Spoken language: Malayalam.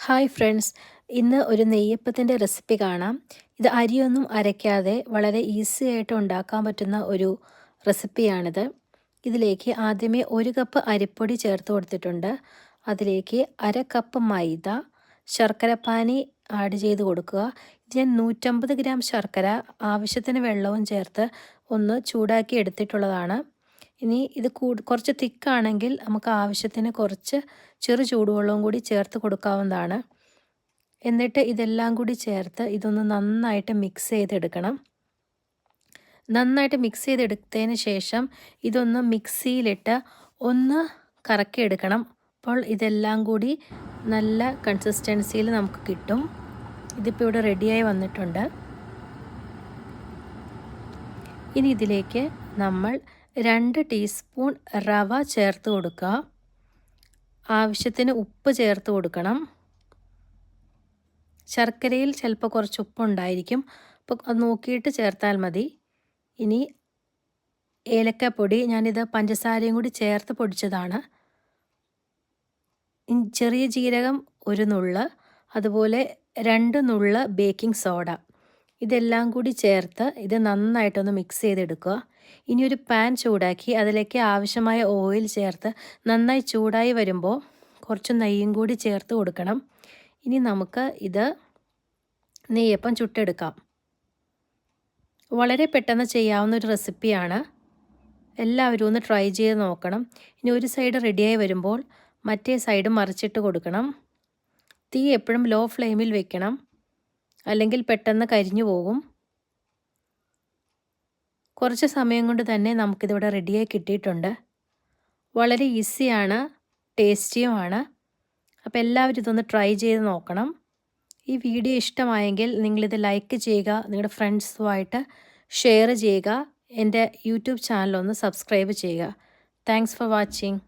ഹായ് ഫ്രണ്ട്സ്, ഇന്ന് ഒരു നെയ്യപ്പത്തിൻ്റെ റെസിപ്പി കാണാം. ഇത് അരിയൊന്നും അരയ്ക്കാതെ വളരെ ഈസി ആയിട്ട് ഉണ്ടാക്കാൻ പറ്റുന്ന ഒരു റെസിപ്പിയാണിത്. ഇതിലേക്ക് ആദ്യമേ 1 കപ്പ് അരിപ്പൊടി ചേർത്ത് കൊടുത്തിട്ടുണ്ട്. അതിലേക്ക് 1/2 കപ്പ് മൈദ, ശർക്കരപ്പാനി ആഡ് ചെയ്ത് കൊടുക്കുക. ഇത് ഞാൻ 150 ഗ്രാം ശർക്കര ആവശ്യത്തിന് വെള്ളവും ചേർത്ത് ഒന്ന് ചൂടാക്കി എടുത്തിട്ടുള്ളതാണ്. ഇനി ഇത് കുറച്ച് തിക്കാണെങ്കിൽ നമുക്ക് ആവശ്യത്തിന് കുറച്ച് ചെറു ചൂടുവെള്ളവും കൂടി ചേർത്ത് കൊടുക്കാവുന്നതാണ്. എന്നിട്ട് ഇതെല്ലാം കൂടി ചേർത്ത് ഇതൊന്ന് നന്നായിട്ട് മിക്സ് ചെയ്തെടുക്കണം. നന്നായിട്ട് മിക്സ് ചെയ്തെടുത്തതിന് ശേഷം ഇതൊന്ന് മിക്സിയിലിട്ട് ഒന്ന് കറക്കിയെടുക്കണം. അപ്പോൾ ഇതെല്ലാം കൂടി നല്ല കൺസിസ്റ്റൻസിയിൽ നമുക്ക് കിട്ടും. ഇതിപ്പോൾ ഇവിടെ റെഡിയായി വന്നിട്ടുണ്ട്. ഇനി ഇതിലേക്ക് നമ്മൾ 2 ടീസ്പൂൺ റവ ചേർത്ത് കൊടുക്കുക. ആവശ്യത്തിന് ഉപ്പ് ചേർത്ത് കൊടുക്കണം. ശർക്കരയിൽ ചിലപ്പോൾ കുറച്ച് ഉപ്പുണ്ടായിരിക്കും, അപ്പോൾ അത് നോക്കിയിട്ട് ചേർത്താൽ മതി. ഇനി ഏലക്കപ്പൊടി, ഞാനിത് പഞ്ചസാരയും കൂടി ചേർത്ത് പൊടിച്ചതാണ്. ചെറിയ ജീരകം 1 നുള്ള്, അതുപോലെ 2 നുള്ള് ബേക്കിംഗ് സോഡ, ഇതെല്ലാം കൂടി ചേർത്ത് ഇത് നന്നായിട്ടൊന്ന് മിക്സ് ചെയ്തെടുക്കുക. ഇനി ഒരു പാൻ ചൂടാക്കി അതിലേക്ക് ആവശ്യമായ ഓയിൽ ചേർത്ത് നന്നായി ചൂടായി വരുമ്പോൾ കുറച്ച് നെയ്യും കൂടി ചേർത്ത് കൊടുക്കണം. ഇനി നമുക്ക് ഇത് നെയ്യപ്പം ചുട്ടെടുക്കാം. വളരെ പെട്ടെന്ന് ചെയ്യാവുന്ന ഒരു റെസിപ്പിയാണ്. എല്ലാവരും ഒന്ന് ട്രൈ ചെയ്ത് നോക്കണം. ഇനി ഒരു സൈഡ് റെഡിയായി വരുമ്പോൾ മറ്റേ സൈഡ് മറിച്ചിട്ട് കൊടുക്കണം. തീ എപ്പോഴും ലോ ഫ്ലെയിമിൽ വെക്കണം, അല്ലെങ്കിൽ പെട്ടെന്ന് കരിഞ്ഞു പോകും. കുറച്ച് സമയം കൊണ്ട് തന്നെ നമുക്കിതിവിടെ റെഡിയായി കിട്ടിയിട്ടുണ്ട്. വളരെ ഈസിയാണ്, ടേസ്റ്റിയുമാണ്. അപ്പോൾ എല്ലാവരും ഇതൊന്ന് ട്രൈ ചെയ്ത് നോക്കണം. ഈ വീഡിയോ ഇഷ്ടമായെങ്കിൽ നിങ്ങളിത് ലൈക്ക് ചെയ്യുക, നിങ്ങളുടെ ഫ്രണ്ട്സുമായിട്ട് ഷെയർ ചെയ്യുക. എൻ്റെ യൂട്യൂബ് ചാനലൊന്ന് സബ്സ്ക്രൈബ് ചെയ്യുക. Thanks for watching.